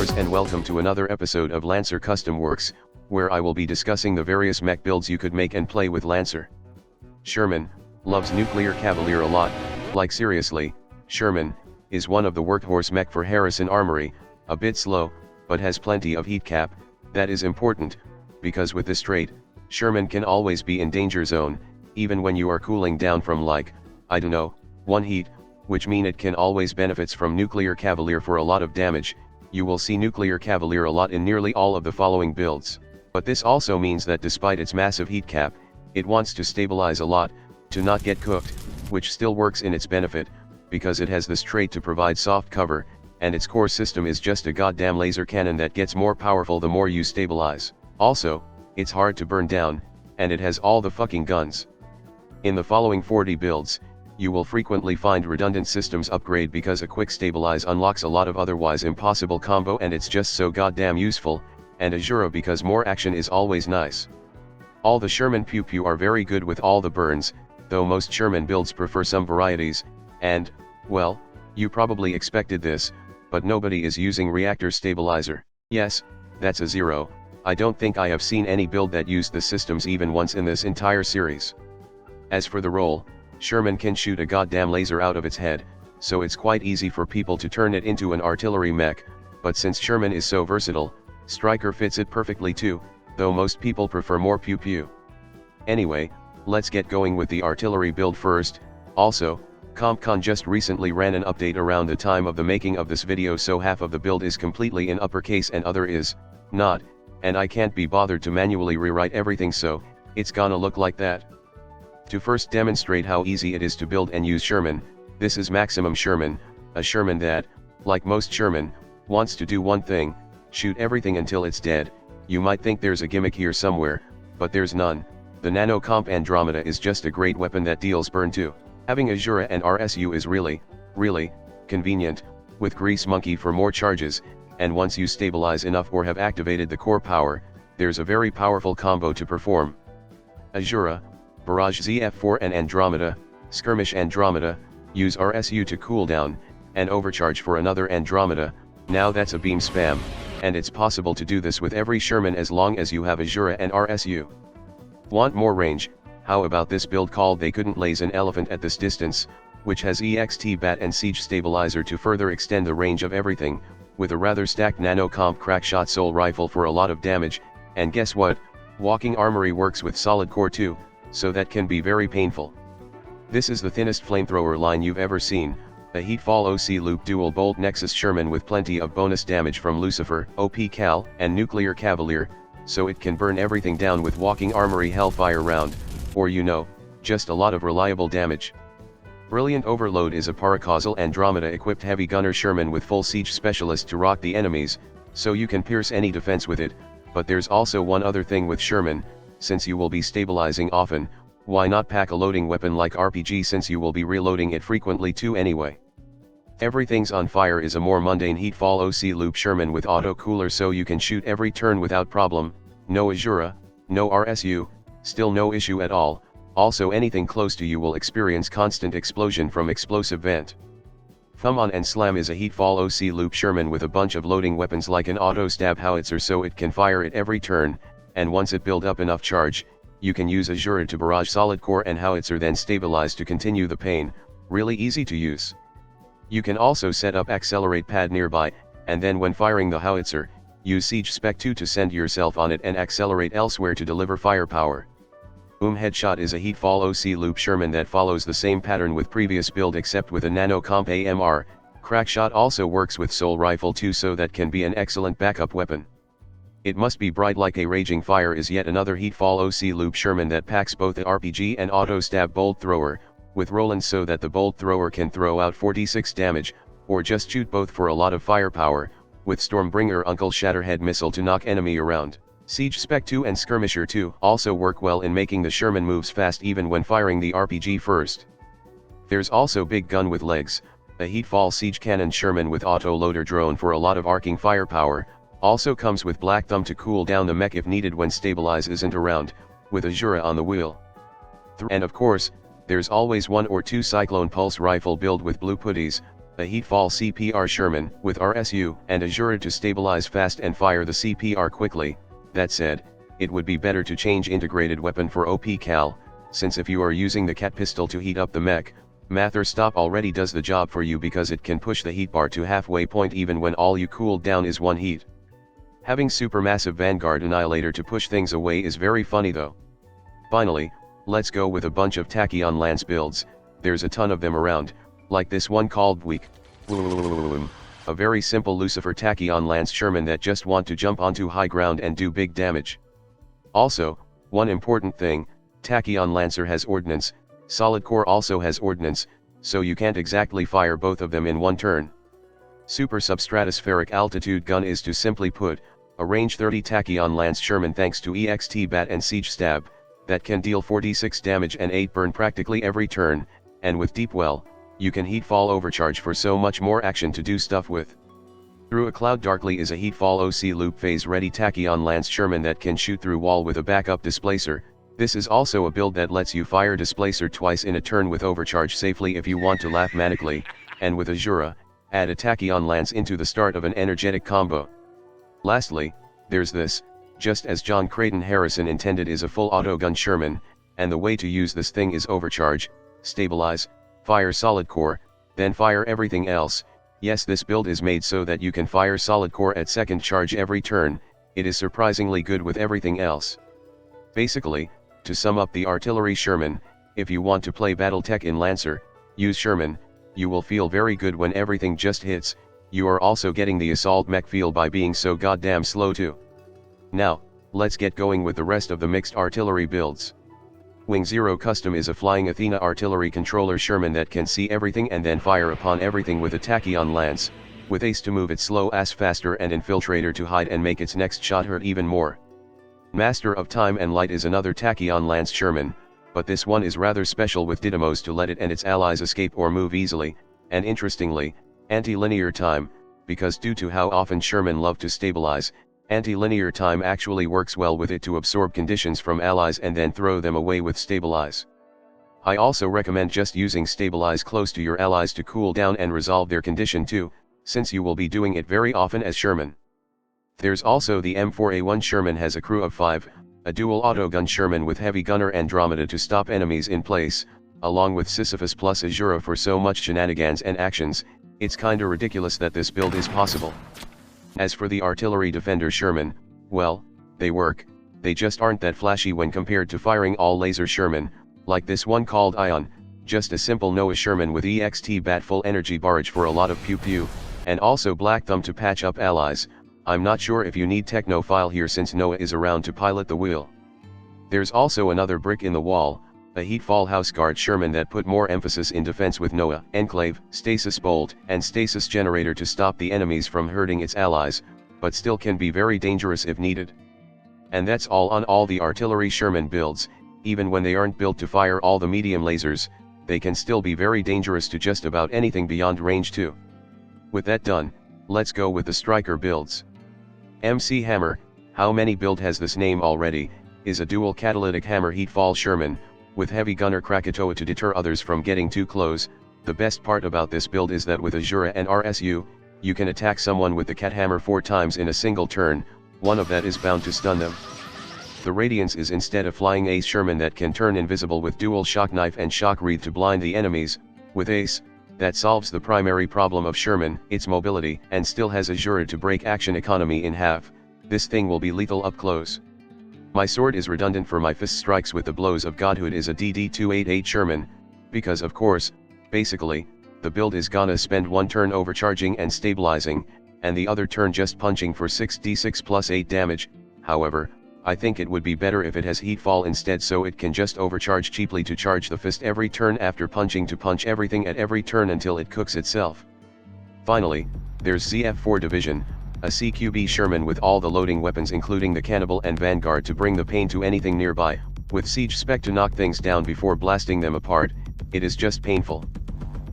viewers, and welcome to another episode of Lancer Custom Werks, where I will be discussing the various mech builds you could make and play with Lancer. Sherman loves Nuclear Cavalier a lot. Like seriously, Sherman is one of the workhorse mech for Harrison Armory, a bit slow, but has plenty of heat cap. That is important, because with this trait, Sherman can always be in danger zone, even when you are cooling down from like, I don't know, 1 heat, which mean it can always benefits from Nuclear Cavalier for a lot of damage. You will see Nuclear Cavalier a lot in nearly all of the following builds. But this also means that despite its massive heat cap, it wants to stabilize a lot, to not get cooked, which still works in its benefit, because it has this trait to provide soft cover, and its core system is just a goddamn laser cannon that gets more powerful the more you stabilize. Also, it's hard to burn down, and it has all the fucking guns. In the following 40 builds, you will frequently find redundant systems upgrade because a quick stabilize unlocks a lot of otherwise impossible combo, and it's just so goddamn useful, and ASURA because more action is always nice. All the Sherman pew pew are very good with all the burns, though most Sherman builds prefer some varieties, and, well, you probably expected this, but nobody is using reactor stabilizer. Yes, that's a zero. I don't think I have seen any build that used the systems even once in this entire series. As for the roll, Sherman can shoot a goddamn laser out of its head, so it's quite easy for people to turn it into an artillery mech, but since Sherman is so versatile, Striker fits it perfectly too, though most people prefer more pew pew. Anyway, let's get going with the artillery build first. Also, CompCon just recently ran an update around the time of the making of this video, so half of the build is completely in uppercase and other is not, and I can't be bothered to manually rewrite everything, so it's gonna look like that. To first demonstrate how easy it is to build and use Sherman, this is Maximum Sherman, a Sherman that, like most Sherman, wants to do one thing: shoot everything until it's dead. You might think there's a gimmick here somewhere, but there's none. The Nanocomp Andromeda is just a great weapon that deals burn too. Having ASURA and RSU is really convenient, with Grease Monkey for more charges, and once you stabilize enough or have activated the core power, there's a very powerful combo to perform. ASURA, Barrage ZF4 and Andromeda, Skirmish Andromeda, use RSU to cool down, and overcharge for another Andromeda. Now that's a beam spam, and it's possible to do this with every Sherman as long as you have ASURA and RSU. Want more range? How about this build called They Couldn't Lase an Elephant at This Distance, which has EXT Bat and Siege Stabilizer to further extend the range of everything, with a rather stacked Nanocomp Crackshot Soul Rifle for a lot of damage, and guess what? Walking Armory works with solid core too, so that can be very painful. This is the thinnest flamethrower line you've ever seen, a Heatfall OC Loop Dual Bolt Nexus Sherman with plenty of bonus damage from LUCIFER, OP Cal, and Nuclear Cavalier, so it can burn everything down with Walking Armory Hellfire round, or just a lot of reliable damage. Brilliant Overload is a Paracausal Andromeda equipped heavy gunner Sherman with full siege specialist to rock the enemies, so you can pierce any defense with it. But there's also one other thing with Sherman: since you will be stabilizing often, why not pack a loading weapon like RPG, since you will be reloading it frequently too anyway. Everything's on Fire is a more mundane Heatfall OC Loop Sherman with auto cooler, so you can shoot every turn without problem. No ASURA, no RSU, still no issue at all. Also, anything close to you will experience constant explosion from explosive vent. Thumb on and Slam is a Heatfall OC Loop Sherman with a bunch of loading weapons like an auto stab Howitzer, so it can fire it every turn, and once it build up enough charge, you can use ASURA to barrage solid core and Howitzer, then stabilize to continue the pain. Really easy to use. You can also set up Accelerate Pad nearby, and then when firing the Howitzer, use Siege Spec 2 to send yourself on it and accelerate elsewhere to deliver firepower. Headshot is a Heatfall OC Loop Sherman that follows the same pattern with previous build except with a Nanocomp AMR. Crackshot also works with Soul Rifle too, so that can be an excellent backup weapon. It Must Be Bright Like a Raging Fire is yet another Heatfall OC Loop Sherman that packs both the RPG and auto stab Bolt Thrower, with Roland, so that the Bolt Thrower can throw out 46 damage, or just shoot both for a lot of firepower, with Stormbringer Uncle Shatterhead missile to knock enemy around. Siege Spec 2 and Skirmisher 2 also work well in making the Sherman moves fast even when firing the RPG first. There's also Big Gun with Legs, a Heatfall Siege Cannon Sherman with auto loader drone for a lot of arcing firepower. Also comes with Black Thumb to cool down the mech if needed when stabilize isn't around, with ASURA on the wheel. And of course, there's always 1 or 2 Cyclone Pulse Rifle build with blue putties, a Heatfall CPR Sherman with RSU and ASURA to stabilize fast and fire the CPR quickly. That said, it would be better to change integrated weapon for OP cal, since if you are using the cat pistol to heat up the mech, Mather Stop already does the job for you because it can push the heat bar to halfway point even when all you cooled down is 1 heat. Having Supermassive Vanguard Annihilator to push things away is very funny though. Finally, let's go with a bunch of Tachyon Lance builds. There's a ton of them around, like this one called Weak. A very simple Lucifer Tachyon Lance Sherman that just want to jump onto high ground and do big damage. Also, one important thing, Tachyon Lancer has ordnance, Solid Core also has ordnance, so you can't exactly fire both of them in one turn. Super Substratospheric Altitude Gun is to simply put, a range 30 Tachyon Lance Sherman thanks to EXT Bat and Siege Stab, that can deal 46 damage and 8 burn practically every turn, and with Deep Well, you can Heatfall Overcharge for so much more action to do stuff with. Through a Cloud Darkly is a Heatfall OC Loop Phase Ready Tachyon Lance Sherman that can shoot through wall with a backup displacer. This is also a build that lets you fire displacer twice in a turn with overcharge safely if you want to laugh manically, and with ASURA, add a Tachyon Lance into the start of an energetic combo. Lastly, there's this, just as John Creighton Harrison intended, is a full auto gun Sherman, and the way to use this thing is overcharge, stabilize, fire solid core, then fire everything else. Yes, this build is made so that you can fire solid core at second charge every turn. It is surprisingly good with everything else. Basically, to sum up the artillery Sherman, if you want to play Battletech in Lancer, use Sherman. You will feel very good when everything just hits. You are also getting the assault mech feel by being so goddamn slow too. Now, let's get going with the rest of the mixed artillery builds. Wing Zero Custom is a flying Athena artillery controller Sherman that can see everything and then fire upon everything with a Tachyon Lance, with Ace to move it slow ass faster and Infiltrator to hide and make its next shot hurt even more. Master of Time and Light is another Tachyon Lance Sherman, but this one is rather special with Didymos to let it and its allies escape or move easily, and interestingly, anti-linear time, because due to how often Sherman love to stabilize, anti-linear time actually works well with it to absorb conditions from allies and then throw them away with stabilize. I also recommend just using stabilize close to your allies to cool down and resolve their condition too, since you will be doing it very often as Sherman. There's also the M4A1 Sherman has a crew of 5, a dual autogun Sherman with heavy gunner Andromeda to stop enemies in place, along with Sisyphus plus ASURA for so much shenanigans and actions. It's kinda ridiculous that this build is possible. As for the artillery defender Sherman, well, they work, they just aren't that flashy when compared to firing all laser Sherman, like this one called Ion, just a simple Noah Sherman with EXT Bat full energy barrage for a lot of pew pew, and also Black Thumb to patch up allies. I'm not sure if you need Technophile here since Noah is around to pilot the wheel. There's also another brick in the wall, a Heatfall House Guard Sherman that put more emphasis in defense with Noah, Enclave, Stasis Bolt, and Stasis Generator to stop the enemies from hurting its allies, but still can be very dangerous if needed. And that's all on all the artillery Sherman builds. Even when they aren't built to fire all the medium lasers, they can still be very dangerous to just about anything beyond range 2. With that done, let's go with the striker builds. MC Hammer, how many build has this name already, is a dual catalytic hammer Heatfall Sherman, with heavy gunner Krakatoa to deter others from getting too close. The best part about this build is that with ASURA and RSU, you can attack someone with the cat hammer 4 times in a single turn, one of that is bound to stun them. The Radiance is instead a flying Ace Sherman that can turn invisible with dual shock knife and shock wreath to blind the enemies. With Ace, that solves the primary problem of Sherman, its mobility, and still has ASURA to break action economy in half. This thing will be lethal up close. My sword is redundant for my fist strikes with the blows of Godhood is a DD288 Sherman, because of course, basically, the build is gonna spend one turn overcharging and stabilizing, and the other turn just punching for 6d6 plus 8 damage. However, I think it would be better if it has Heatfall instead so it can just overcharge cheaply to charge the fist every turn after punching to punch everything at every turn until it cooks itself. Finally, there's ZF4 Division, a CQB Sherman with all the loading weapons including the Cannibal and Vanguard to bring the pain to anything nearby, with Siege Spec to knock things down before blasting them apart. It is just painful.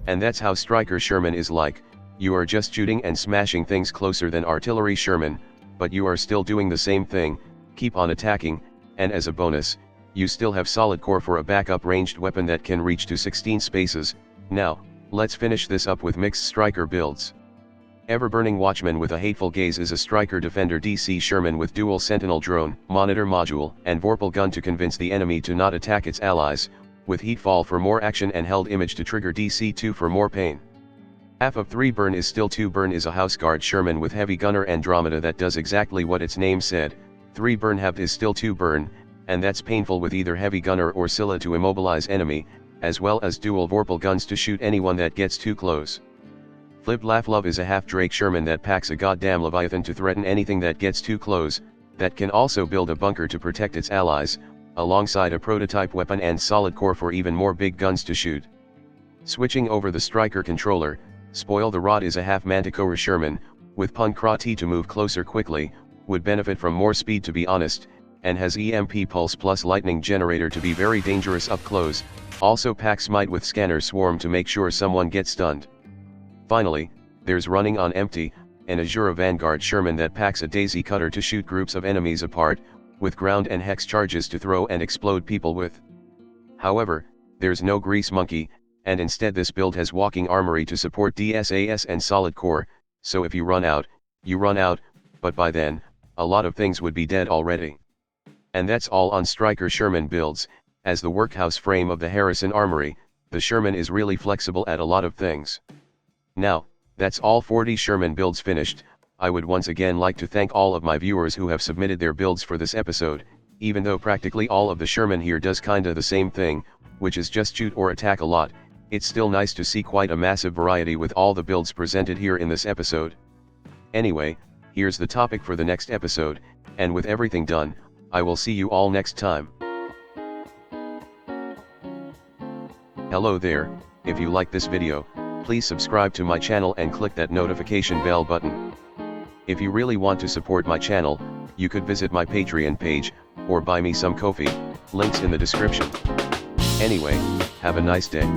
And that's how Striker Sherman is like. You are just shooting and smashing things closer than Artillery Sherman, but you are still doing the same thing. Keep on attacking, and as a bonus, you still have Solid Core for a backup ranged weapon that can reach to 16 spaces. Now, Let's finish this up with mixed striker builds. Ever-burning Watchman with a hateful gaze is a striker defender DC Sherman with dual sentinel drone, monitor module, and Vorpal gun to convince the enemy to not attack its allies, with Heatfall for more action and held image to trigger DC2 for more pain. Half of 3 burn is still 2 burn is a house guard Sherman with heavy gunner Andromeda that does exactly what its name said. 3 burn half is still 2 burn, and that's painful with either heavy gunner or Scylla to immobilize enemy, as well as dual Vorpal guns to shoot anyone that gets too close. Flipped Laugh Love is a half Drake Sherman that packs a goddamn Leviathan to threaten anything that gets too close, that can also build a bunker to protect its allies, alongside a prototype weapon and solid core for even more big guns to shoot. Switching over the striker controller, Spoil the Rod is a half Manticore Sherman, with Pancrati to move closer quickly, would benefit from more speed to be honest, and has EMP Pulse plus Lightning Generator to be very dangerous up close, also packs Smite with Scanner Swarm to make sure someone gets stunned. Finally, there's Running on Empty, an ASURA Vanguard Sherman that packs a Daisy Cutter to shoot groups of enemies apart, with ground and hex charges to throw and explode people with. However, there's no Grease Monkey, and instead this build has Walking Armory to support DSAS and Solid Core, so if you run out, but by then, a lot of things would be dead already. And that's all on Striker Sherman builds. As the workhouse frame of the Harrison Armory, the Sherman is really flexible at a lot of things. Now, that's all 40 Sherman builds finished. I would once again like to thank all of my viewers who have submitted their builds for this episode, even though practically all of the Sherman here does kinda the same thing, which is just shoot or attack a lot. It's still nice to see quite a massive variety with all the builds presented here in this episode. Anyway, here's the topic for the next episode, and with everything done, I will see you all next time. Hello there, if you like this video, please subscribe to my channel and click that notification bell button. If you really want to support my channel, you could visit my Patreon page, or buy me some coffee, links in the description. Anyway, have a nice day.